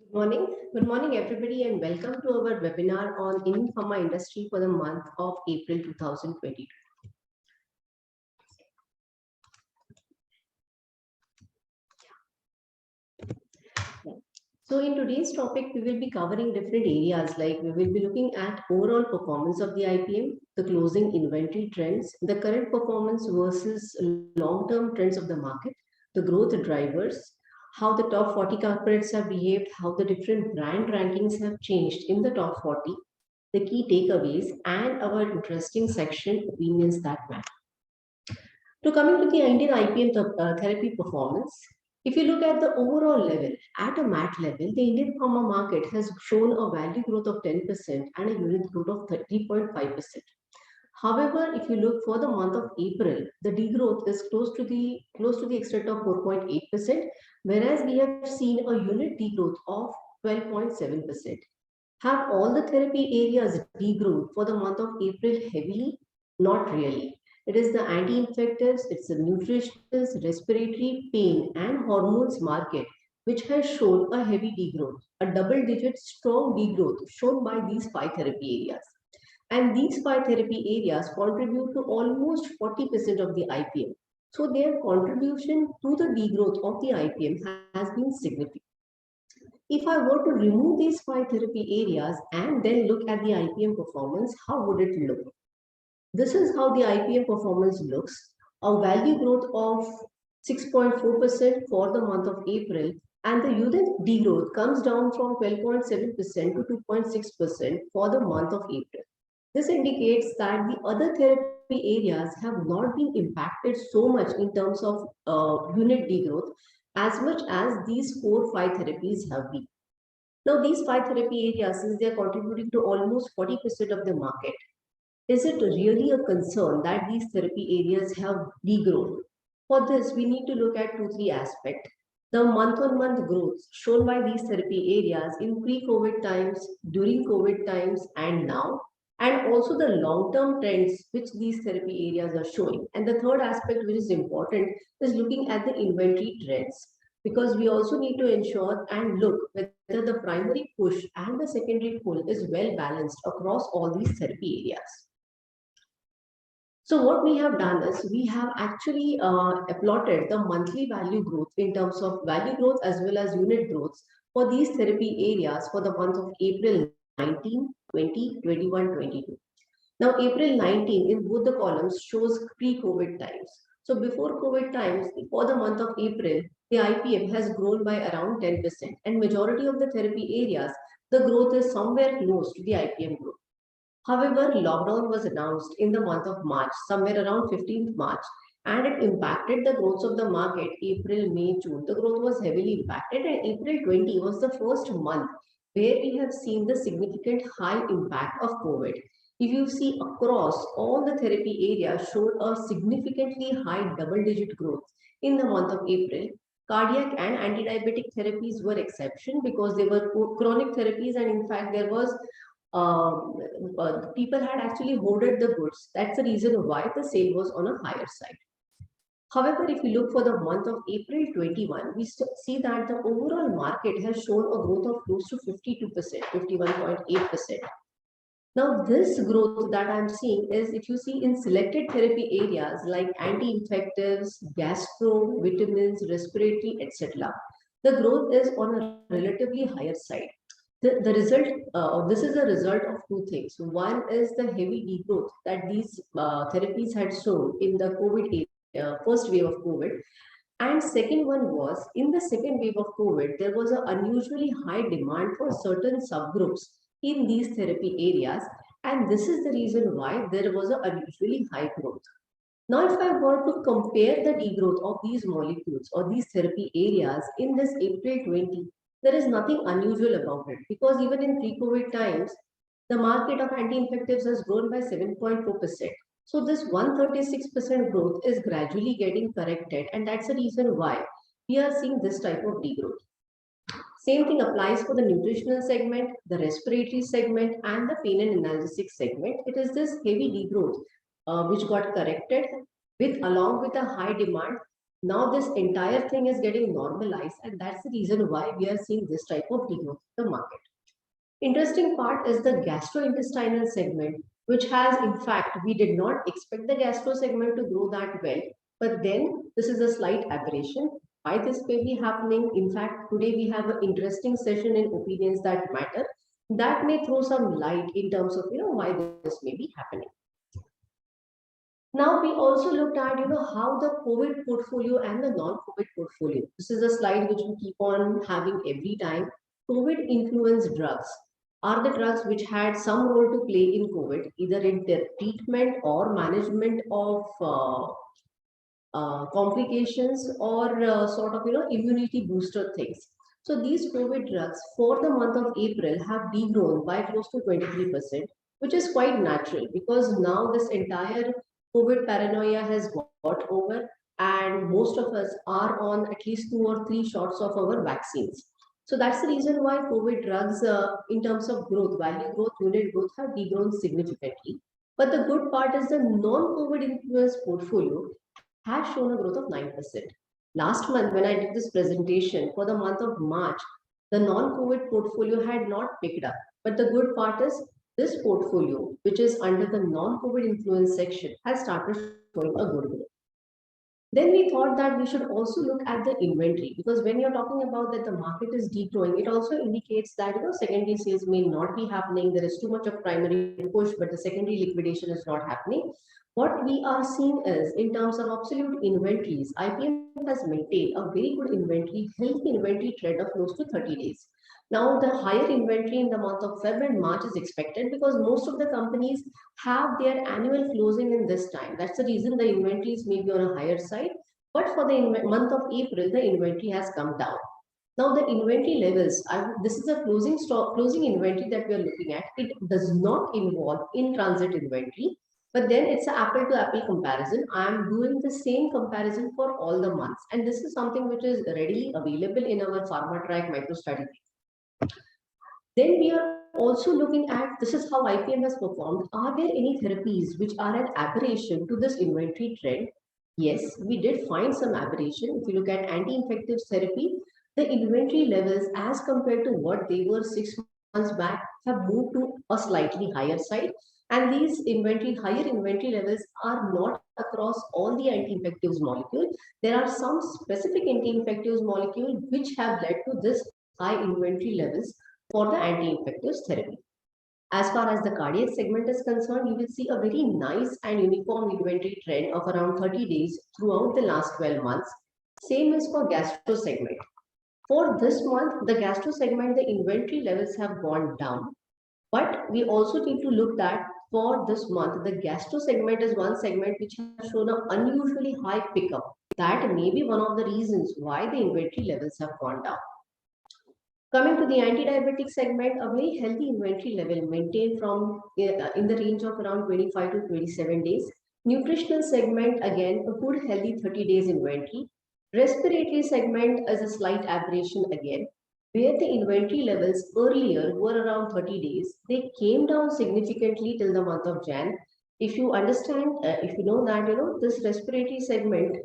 Good morning, everybody, and welcome to our webinar on Indian pharma industry for the month of April 2022. So, in today's topic, we will be covering different areas like we will be looking at overall performance of the IPM, the closing inventory trends, the current performance versus long-term trends of the market, the growth drivers, how the top 40 corporates have behaved, how the different brand rankings have changed in the top 40, the key takeaways, and our interesting section, opinions that matter. So coming to the Indian IPM therapy performance, if you look at the overall level, at a MAT level, the Indian pharma market has shown a value growth of 10% and a unit growth of 30.5%. However, if you look for the month of April, the degrowth is close to the extent of 4.8%, whereas we have seen a unit degrowth of 12.7%. Have all the therapy areas degrown for the month of April heavily? Not really. It is the anti-infectives, it's the nutritionists, respiratory, pain, and hormones market which has shown a heavy degrowth, a double-digit strong degrowth shown by these five therapy areas. And these five therapy areas contribute to almost 40% of the IPM. So their contribution to the degrowth of the IPM has been significant. If I were to remove these five therapy areas and then look at the IPM performance, how would it look? This is how the IPM performance looks. A value growth of 6.4% for the month of April, and the unit degrowth comes down from 12.7% to 2.6% for the month of April. This indicates that the other therapy areas have not been impacted so much in terms of unit degrowth as much as these 4-5 therapies have been. Now, these five therapy areas, since they are contributing to almost 40% of the market, is it really a concern that these therapy areas have degrown? For this, we need to look at 2-3 aspects. The month-on-month growth shown by these therapy areas in pre-COVID times, during COVID times, and now, and also the long-term trends which these therapy areas are showing. And the third aspect, which is important, is looking at the inventory trends, because we also need to ensure and look whether the primary push and the secondary pull is well balanced across all these therapy areas. So what we have done is we have actually plotted the monthly value growth in terms of value growth as well as unit growth for these therapy areas for the month of April 19, 20, 21, 22. Now, April 19 in both the columns shows pre-COVID times. So before COVID times, for the month of April, the IPM has grown by around 10%, and majority of the therapy areas, the growth is somewhere close to the IPM growth. However, lockdown was announced in the month of March, somewhere around 15th March, and it impacted the growth of the market April, May, June. The growth was heavily impacted, and April 20 was the first month where we have seen the significant high impact of COVID. If you see across all the therapy areas showed a significantly high double-digit growth in the month of April. Cardiac and anti-diabetic therapies were exception because they were chronic therapies, and in fact there was people had actually hoarded the goods. That's the reason why the sale was on a higher side. However, if you look for the month of April 21, we see that the overall market has shown a growth of close to 52%, 51.8%. Now, this growth that I'm seeing is if you see in selected therapy areas like anti-infectives, gastro, vitamins, respiratory, etc., the growth is on a relatively higher side. The result, this is a result of two things. One is the heavy degrowth that these therapies had shown in the first wave of COVID. And second one was, in the second wave of COVID, there was an unusually high demand for certain subgroups in these therapy areas. And this is the reason why there was an unusually high growth. Now, if I were to compare the degrowth of these molecules or these therapy areas in this April 20, there is nothing unusual about it, because even in pre-COVID times, the market of anti-infectives has grown by 7.4%. So this 136% growth is gradually getting corrected, and that's the reason why we are seeing this type of degrowth. Same thing applies for the nutritional segment, the respiratory segment, and the pain and analgesic segment. It is this heavy degrowth which got corrected along with a high demand Now this entire thing is getting normalized, and that's the reason why we are seeing this type of degrowth in the market. Interesting part is the gastrointestinal segment, which has, in fact, we did not expect the gastro segment to grow that well. But then this is a slight aberration. Why this may be happening? In fact, today we have an interesting session in opinions that matter. That may throw some light in terms of why this may be happening. Now we also looked at how the COVID portfolio and the non-COVID portfolio. This is a slide which we keep on having every time. COVID influenced drugs are the drugs which had some role to play in COVID, either in their treatment or management of complications or sort of immunity booster things. So these COVID drugs for the month of April have degrown by close to 23%, which is quite natural because now this entire COVID paranoia has got over, and most of us are on at least 2 or 3 shots of our vaccines. So that's the reason why COVID drugs, in terms of growth, value growth, unit growth, have degrown significantly. But the good part is the non-COVID influence portfolio has shown a growth of 9%. Last month, when I did this presentation for the month of March, the non-COVID portfolio had not picked up. But the good part is this portfolio, which is under the non-COVID influence section, has started showing a good growth. Then we thought that we should also look at the inventory, because when you're talking about that the market is degrowing, it also indicates that secondary sales may not be happening. There is too much of primary push, but the secondary liquidation is not happening. What we are seeing is, in terms of absolute inventories, IPM has maintained a very good inventory, healthy inventory trend of close to 30 days. Now, the higher inventory in the month of February and March is expected because most of the companies have their annual closing in this time. That's the reason the inventories may be on a higher side. But for the month of April, the inventory has come down. Now, the inventory levels, this is a closing inventory that we are looking at. It does not involve in transit inventory, but then it's an apple to apple comparison. I'm doing the same comparison for all the months. And this is something which is readily available in our Pharma Track microstrategy. Then we are also looking at, this is how IPM has performed. Are there any therapies which are an aberration to this inventory trend? Yes, we did find some aberration. If you look at anti-infectives therapy, the inventory levels as compared to what they were 6 months back have moved to a slightly higher side. And these higher inventory levels are not across all the anti-infectives molecules. There are some specific anti-infectives molecules which have led to this high inventory levels for the anti-infectives therapy. As far as the cardiac segment is concerned, you will see a very nice and uniform inventory trend of around 30 days throughout the last 12 months. Same is for gastro segment. For this month, the gastro segment, the inventory levels have gone down. But we also need to look at for this month, the gastro segment is one segment which has shown an unusually high pickup. That may be one of the reasons why the inventory levels have gone down. Coming to the anti-diabetic segment, a very healthy inventory level maintained from in the range of around 25 to 27 days. Nutritional segment, again, a good healthy 30 days inventory. Respiratory segment is a slight aberration again, where the inventory levels earlier were around 30 days. They came down significantly till the month of Jan. If you understand, if you know that, this respiratory segment,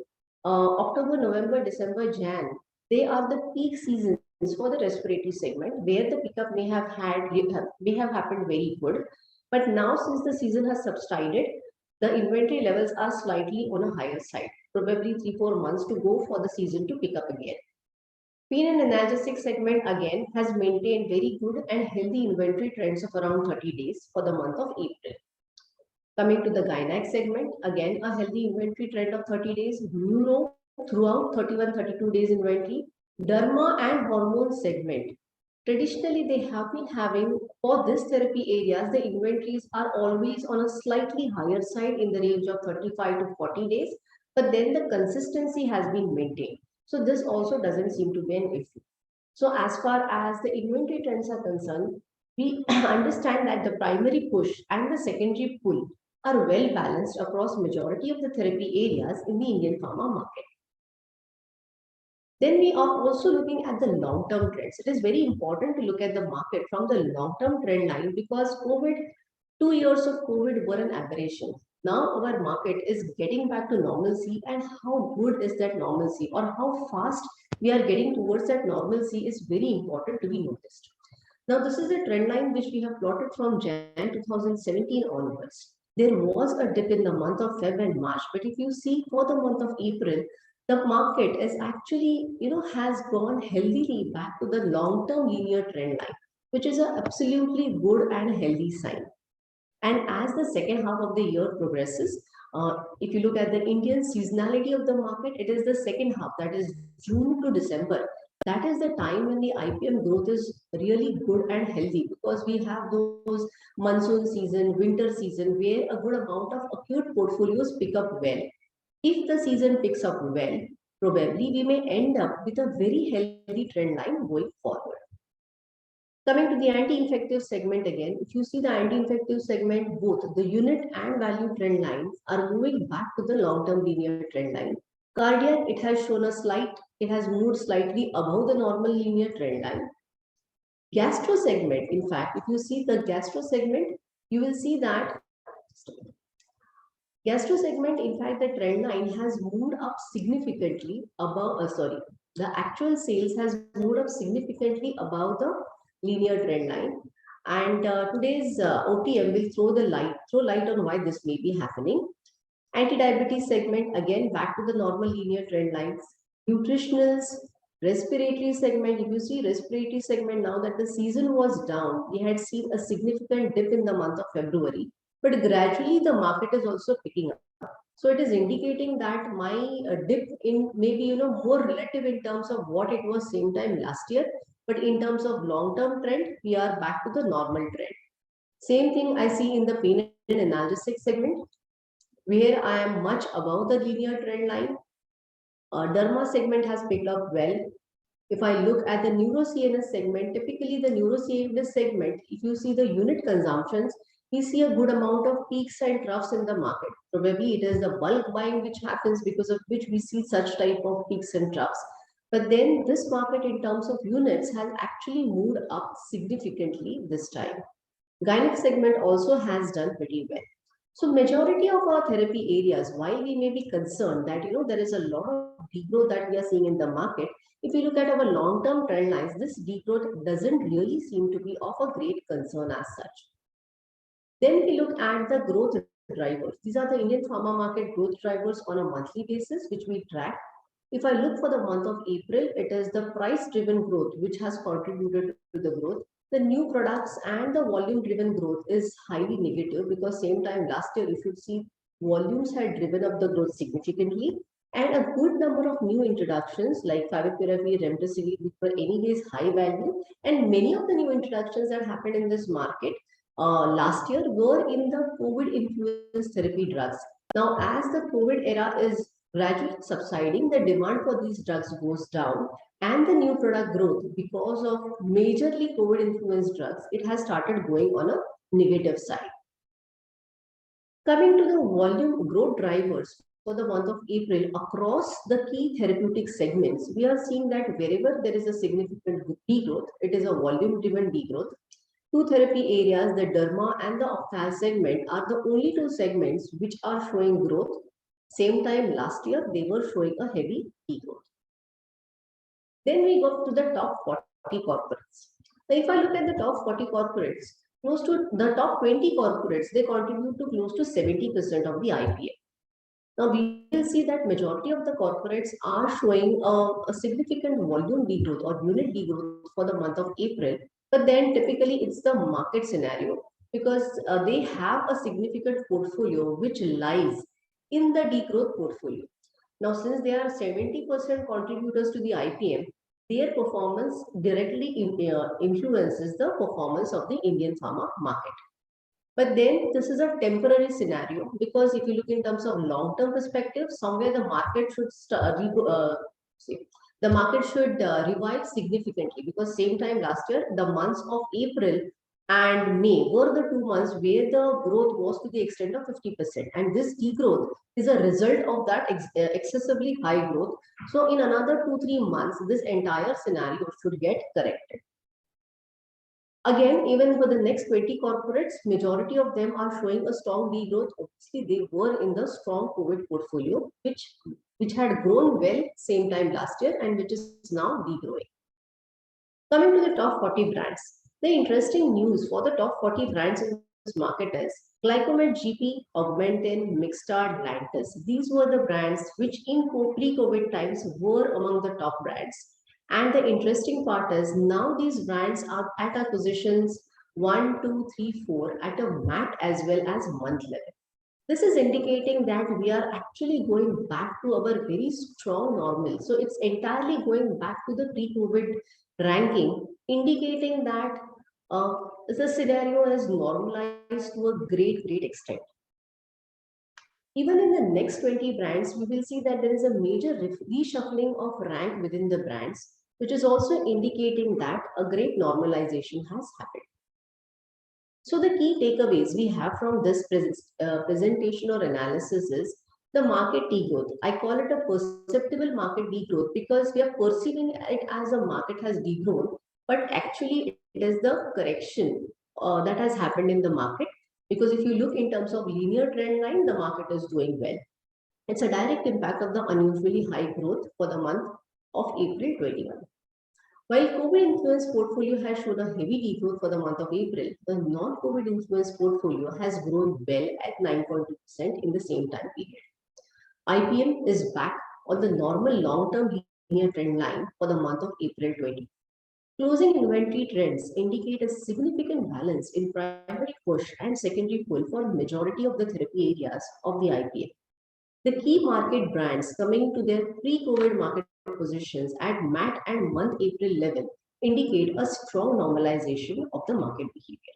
October, November, December, Jan, they are the peak seasons for the respiratory segment, where the pickup may have happened very good. But now, since the season has subsided, the inventory levels are slightly on a higher side, probably 3-4 months to go for the season to pick up again. Pain and analgesic segment again has maintained very good and healthy inventory trends of around 30 days for the month of April. Coming to the gynec segment, again a healthy inventory trend of 30 days. Neuro throughout 31-32 days inventory. Derma and hormone segment. Traditionally, they have been having, for this therapy areas, the inventories are always on a slightly higher side in the range of 35 to 40 days, but then the consistency has been maintained. So this also doesn't seem to be an issue. So as far as the inventory trends are concerned, we understand that the primary push and the secondary pull are well balanced across majority of the therapy areas in the Indian pharma market. Then we are also looking at the long-term trends. It is very important to look at the market from the long-term trend line because 2 years of COVID were an aberration. now our market is getting back to normalcy, and how good is that normalcy, or how fast we are getting towards that normalcy is very important to be noticed. Now, this is a trend line which we have plotted from Jan 2017 onwards. There was a dip in the month of Feb and March, but if you see for the month of April, the market is actually, has gone healthily back to the long-term linear trend line, which is an absolutely good and healthy sign. And as the second half of the year progresses, if you look at the Indian seasonality of the market, it is the second half, that is June to December. That is the time when the IPM growth is really good and healthy, because we have those monsoon season, winter season, where a good amount of acute portfolios pick up well. If the season picks up well, probably we may end up with a very healthy trend line going forward. Coming to the anti-infective segment again, if you see the anti-infective segment, both the unit and value trend lines are moving back to the long-term linear trend line. Cardiac, it has moved slightly above the normal linear trend line. Gastro segment, in fact, if you see the gastro segment, you will see that gastro segment, in fact, the trend line has moved up significantly above, the actual sales has moved up significantly above the linear trend line. And today's OTM will throw light on why this may be happening. Anti-diabetes segment, again, back to the normal linear trend lines. Nutritionals, respiratory segment, if you see respiratory segment, now that the season was down, we had seen a significant dip in the month of February, but gradually the market is also picking up. So it is indicating that my dip in maybe, more relative in terms of what it was same time last year, but in terms of long-term trend, we are back to the normal trend. Same thing I see in the pain and analgesic segment, where I am much above the linear trend line. Derma segment has picked up well. If I look at the neuro-CNS segment, typically the neuro-CNS segment, if you see the unit consumptions, we see a good amount of peaks and troughs in the market. Probably it is the bulk buying which happens, because of which we see such type of peaks and troughs. But then this market in terms of units has actually moved up significantly this time. Gynec segment also has done pretty well. So majority of our therapy areas, while we may be concerned that there is a lot of degrowth that we are seeing in the market, if you look at our long-term trend lines, this degrowth doesn't really seem to be of a great concern as such. Then we look at the growth drivers. These are the Indian pharma market growth drivers on a monthly basis, which we track. If I look for the month of April, it is the price-driven growth which has contributed to the growth. The new products and the volume-driven growth is highly negative, because same time last year, if you see, volumes had driven up the growth significantly, and a good number of new introductions like favipiravir, remdesivir, which were anyways high value, and many of the new introductions that happened in this market last year were in the COVID-influenced therapy drugs. Now, as the COVID era is gradually subsiding, the demand for these drugs goes down, and the new product growth, because of majorly COVID-influenced drugs, it has started going on a negative side. Coming to the volume growth drivers for the month of April across the key therapeutic segments, we are seeing that wherever there is a significant degrowth, it is a volume-driven degrowth. Two therapy areas, the derma and the ophthalm segment, are the only two segments which are showing growth. Same time last year, they were showing a heavy degrowth. Then we go to the top 40 corporates. Now, if I look at the top 40 corporates, close to the top 20 corporates, they contribute to close to 70% of the IPM. Now, we will see that majority of the corporates are showing a significant volume degrowth or unit degrowth for the month of April. But then typically it's the market scenario, because they have a significant portfolio which lies in the degrowth portfolio. Now, since they are 70% contributors to the IPM, their performance directly influences the performance of the Indian pharma market. But then this is a temporary scenario, because if you look in terms of long-term perspective, somewhere the market should revive significantly, because same time last year, the months of April and May were the 2 months where the growth was to the extent of 50%. And this degrowth is a result of that excessively high growth. So in another 2-3 months, this entire scenario should get corrected. Again, even for the next 20 corporates, majority of them are showing a strong degrowth. Obviously, they were in the strong COVID portfolio, which had grown well same time last year and which is now degrowing. Coming to the top 40 brands, the interesting news for the top 40 brands in this market is Glycomed GP, Augmentin, Mixtard, Lantus. These were the brands which in pre-COVID times were among the top brands. And the interesting part is now these brands are at our positions 1, 2, 3, 4 at a MAT as well as month level. This is indicating that we are actually going back to our very strong normal. So it's entirely going back to the pre-COVID ranking, indicating that the scenario has normalized to a great extent. Even in the next 20 brands, we will see that there is a major reshuffling of rank within the brands, which is also indicating that a great normalization has happened. So the key takeaways we have from this presentation or analysis is the market degrowth. I call it a perceptible market degrowth because we are perceiving it as a market has degrown, but actually it is the correction that has happened in the market. Because if you look in terms of linear trend line, the market is doing well. It's a direct impact of the unusually high growth for the month of April 21. While COVID influenced portfolio has shown a heavy degrowth for the month of April, the non-COVID influenced portfolio has grown well at 9.2% in the same time period. IPM is back on the normal long-term linear trend line for the month of April 20. Closing inventory trends indicate a significant balance in primary push and secondary pull for majority of the therapy areas of the IPM. The key market brands coming to their pre-COVID market positions at MAT and month April level indicate a strong normalization of the market behavior.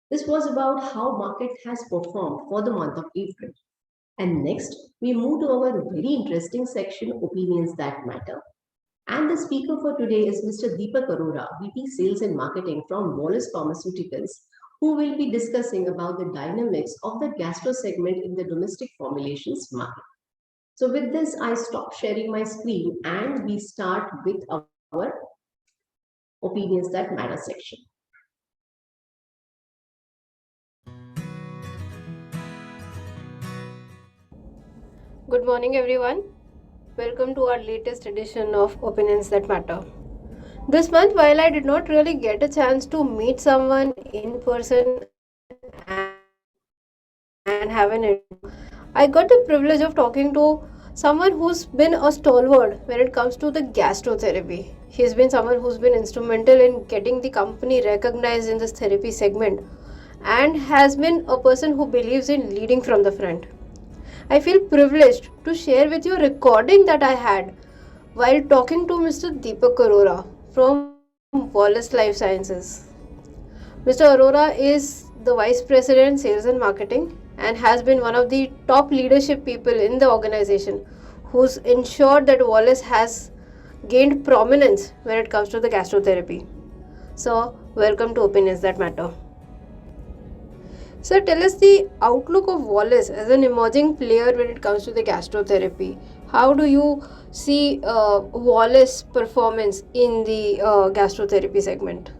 This was about how market has performed for the month of April. And next, we move to our very interesting section, Opinions That Matter. And the speaker for today is Mr. Deepak Arora, VP Sales and Marketing from Wallace Pharmaceuticals, who will be discussing about the dynamics of the gastro segment in the domestic formulations market. So with this, I stop sharing my screen and we start with our Opinions That Matter section. Good morning, everyone. Welcome to our latest edition of Opinions That Matter. This month, while I did not really get a chance to meet someone in person and have an interview, I got the privilege of talking to someone who's been a stalwart when it comes to the gastrotherapy. He's been someone who's been instrumental in getting the company recognized in this therapy segment and has been a person who believes in leading from the front. I feel privileged to share with you a recording that I had while talking to Mr. Deepak Arora from Wallace Life Sciences. Mr. Arora is the Vice President Sales and Marketing and has been one of the top leadership people in the organization who's ensured that Wallace has gained prominence when it comes to the gastrotherapy. So, welcome to Opinions That Matter. Sir, tell us the outlook of Wallace as an emerging player when it comes to the gastrotherapy. How do you see Wallace performance in the gastrotherapy segment?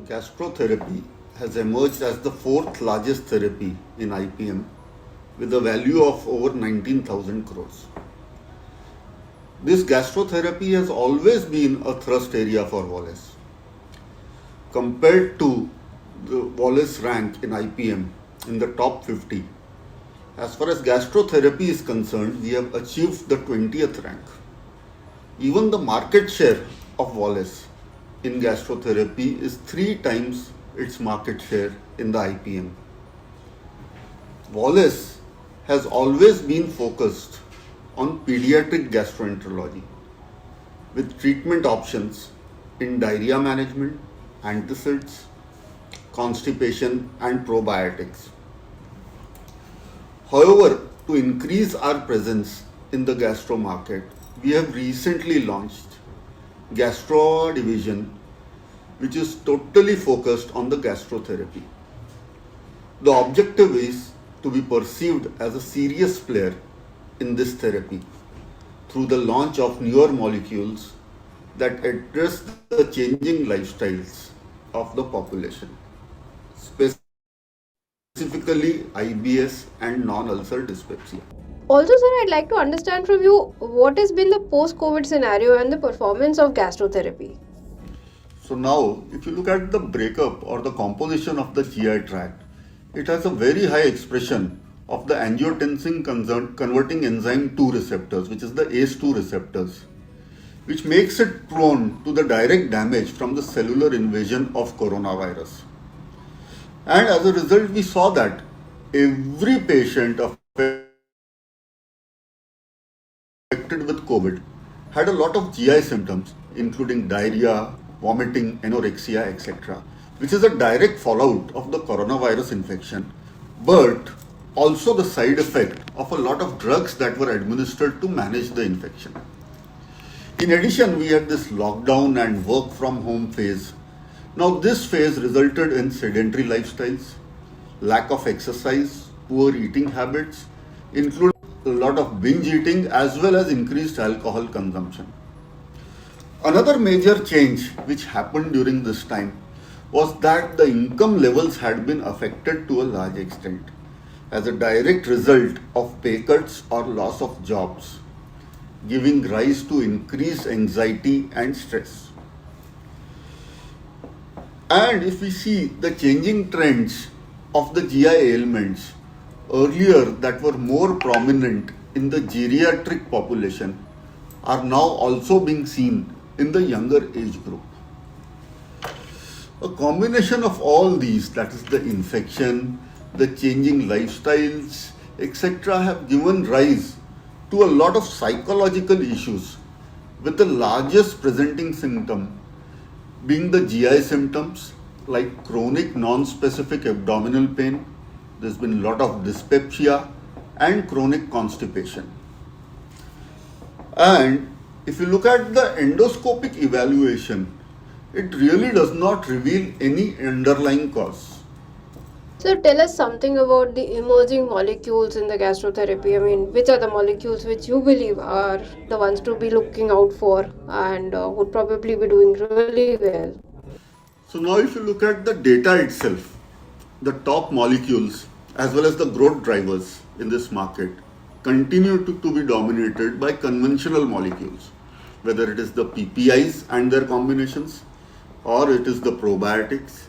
Gastrotherapy has emerged as the fourth largest therapy in IPM with a value of over 19,000 crores. This gastrotherapy has always been a thrust area for Wallace. Compared to the Wallace rank in IPM in the top 50, as far as gastrotherapy is concerned, we have achieved the 20th rank. Even the market share of Wallace in gastrotherapy is 3 times its market share in the IPM. Wallace has always been focused on pediatric gastroenterology with treatment options in diarrhea management, antacids, constipation and probiotics. However, to increase our presence in the gastro market, we have recently launched Gastro division, which is totally focused on the gastrotherapy. The objective is to be perceived as a serious player in this therapy through the launch of newer molecules that address the changing lifestyles of the population, specifically IBS and non-ulcer dyspepsia. Also, sir, I'd like to understand from you what has been the post-COVID scenario and the performance of gastrotherapy. So now, if you look at the breakup or the composition of the GI tract, it has a very high expression of the angiotensin converting enzyme 2 receptors, which is the ACE2 receptors, which makes it prone to the direct damage from the cellular invasion of coronavirus. And as a result, we saw that every patient affected with COVID had a lot of GI symptoms, including diarrhea, vomiting, anorexia, etc., which is a direct fallout of the coronavirus infection, but also the side effect of a lot of drugs that were administered to manage the infection. In addition, we had this lockdown and work from home phase. Now, this phase resulted in sedentary lifestyles, lack of exercise, poor eating habits, including a lot of binge eating as well as increased alcohol consumption. Another major change which happened during this time was that the income levels had been affected to a large extent as a direct result of pay cuts or loss of jobs, giving rise to increased anxiety and stress. And if we see the changing trends of the GI ailments earlier that were more prominent in the geriatric population are now also being seen in the younger age group. A combination of all these, that is the infection, the changing lifestyles, etc., have given rise to a lot of psychological issues, with the largest presenting symptom being the GI symptoms like chronic non-specific abdominal pain. There's been a lot of dyspepsia and chronic constipation. And if you look at the endoscopic evaluation, it really does not reveal any underlying cause. So tell us something about the emerging molecules in the gastrotherapy. I mean, which are the molecules which you believe are the ones to be looking out for and would probably be doing really well? So now if you look at the data itself, the top molecules as well as the growth drivers in this market continue to be dominated by conventional molecules, whether it is the PPIs and their combinations, or it is the probiotics,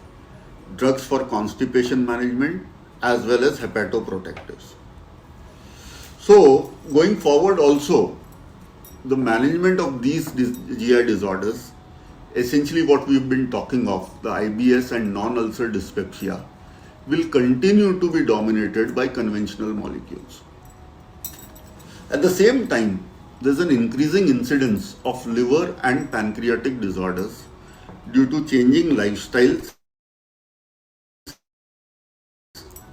drugs for constipation management, as well as hepatoprotectors. So going forward also, the management of these GI disorders, essentially what we've been talking of, the IBS and non-ulcer dyspepsia, will continue to be dominated by conventional molecules. At the same time, there's an increasing incidence of liver and pancreatic disorders due to changing lifestyles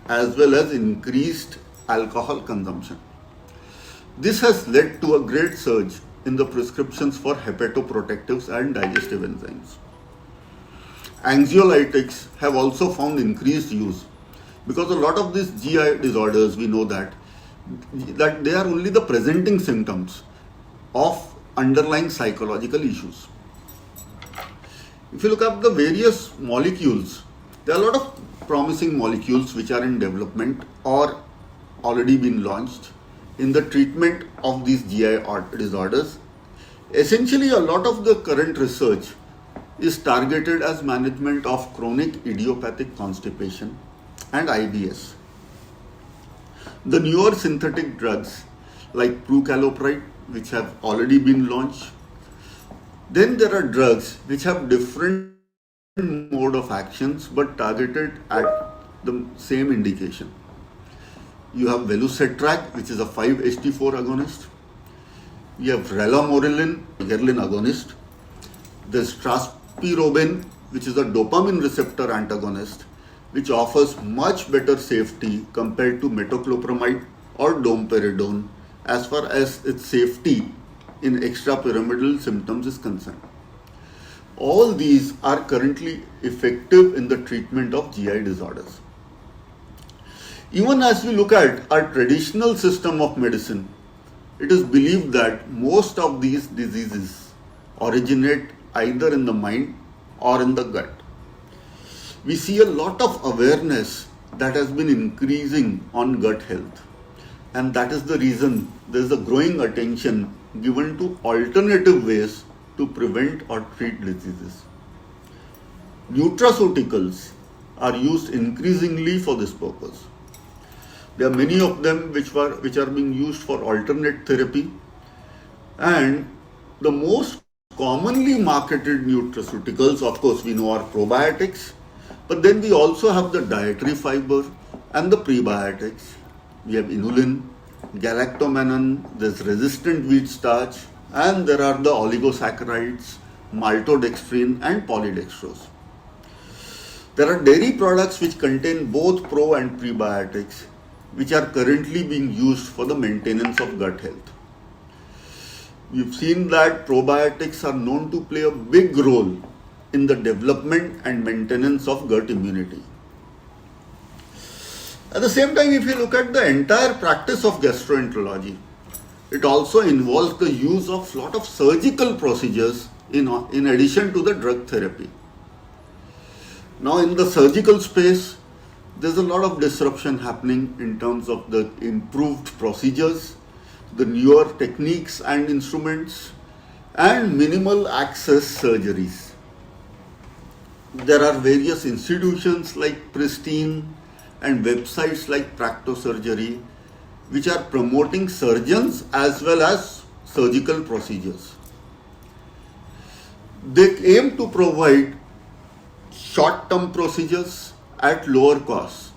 as well as increased alcohol consumption. This has led to a great surge in the prescriptions for hepatoprotectives and digestive enzymes. Anxiolytics have also found increased use because a lot of these GI disorders, we know that they are only the presenting symptoms of underlying psychological issues. If you look at the various molecules, there are a lot of promising molecules which are in development or already been launched in the treatment of these GI disorders. Essentially, a lot of the current research is targeted as management of chronic idiopathic constipation and IBS. The newer synthetic drugs like prucalopride, which have already been launched. Then there are drugs which have different mode of actions but targeted at the same indication. You have velucetrac, which is a 5-HT4 agonist. You have relamorelin, ghrelin agonist. There's traspirobin, which is a dopamine receptor antagonist, which offers much better safety compared to metoclopramide or domperidone as far as its safety in extrapyramidal symptoms is concerned. All these are currently effective in the treatment of GI disorders. Even as we look at our traditional system of medicine, it is believed that most of these diseases originate either in the mind or in the gut. we see a lot of awareness that has been increasing on gut health. And that is the reason there is a growing attention given to alternative ways to prevent or treat diseases. Nutraceuticals are used increasingly for this purpose. There are many of them which are being used for alternate therapy, and the most commonly marketed nutraceuticals, of course, we know are probiotics, but then we also have the dietary fiber and the prebiotics. We have inulin, galactomannan, there's resistant wheat starch, and there are the oligosaccharides, maltodextrin and polydextrose. There are dairy products which contain both pro and prebiotics, which are currently being used for the maintenance of gut health. We've seen that probiotics are known to play a big role in the development and maintenance of gut immunity. At the same time, if you look at the entire practice of gastroenterology, it also involves the use of a lot of surgical procedures in addition to the drug therapy. Now, in the surgical space, there's a lot of disruption happening in terms of the improved procedures, the newer techniques and instruments, and minimal access surgeries. There are various institutions like Pristine and websites like Practosurgery which are promoting surgeons as well as surgical procedures. They aim to provide short-term procedures at lower costs.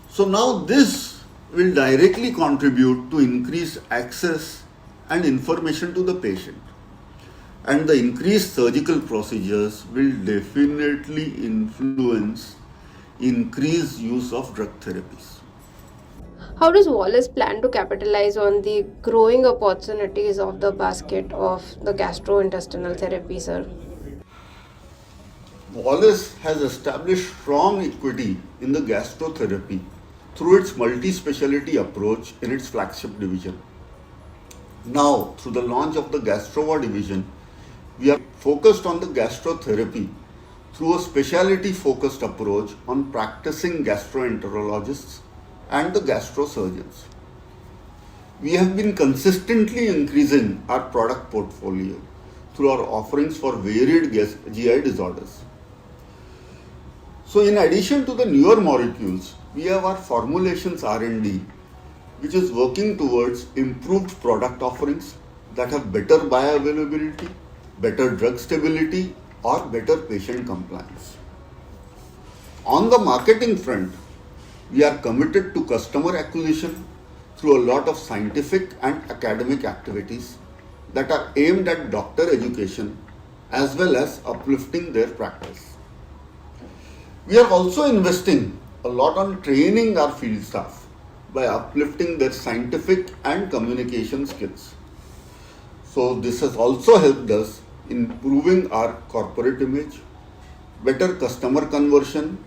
So now this will directly contribute to increased access and information to the patient. And the increased surgical procedures will definitely influence increased use of drug therapies. How does Wallace plan to capitalize on the growing opportunities of the basket of the gastrointestinal therapy, sir? Wallace has established strong equity in the gastrotherapy through its multi-speciality approach in its flagship division. Now, through the launch of the Gastro division, we are focused on the gastrotherapy through a speciality-focused approach on practicing gastroenterologists and the gastrosurgeons. We have been consistently increasing our product portfolio through our offerings for varied GI disorders. So in addition to the newer molecules, we have our formulations R&D, which is working towards improved product offerings that have better bioavailability, better drug stability, or better patient compliance. On the marketing front, we are committed to customer acquisition through a lot of scientific and academic activities that are aimed at doctor education as well as uplifting their practice. We are also investing a lot on training our field staff by uplifting their scientific and communication skills. So this has also helped us in improving our corporate image, better customer conversion,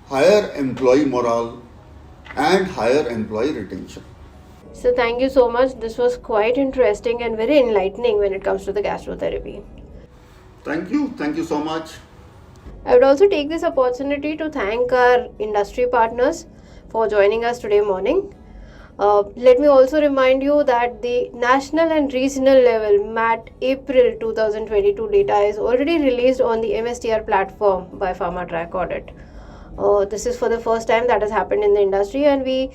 higher employee morale, and higher employee retention. So thank you so much. This was quite interesting and very enlightening when it comes to the gastrotherapy. Thank you. Thank you so much. I would also take this opportunity to thank our industry partners for joining us today morning. Let me also remind you that the national and regional level MAT April 2022 data is already released on the MSTR platform by Pharma Track Audit. This is for the first time that has happened in the industry, and we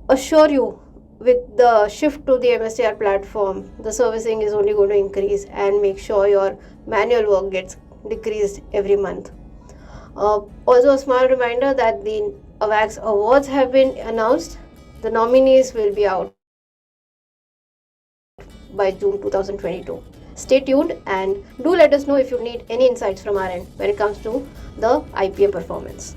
assure you with the shift to the MSTR platform, the servicing is only going to increase, and make sure your manual work gets decreased every month. Also a small reminder that the AWACS awards have been announced. The nominees will be out by June 2022. Stay tuned and do let us know if you need any insights from our end when it comes to the IPM performance.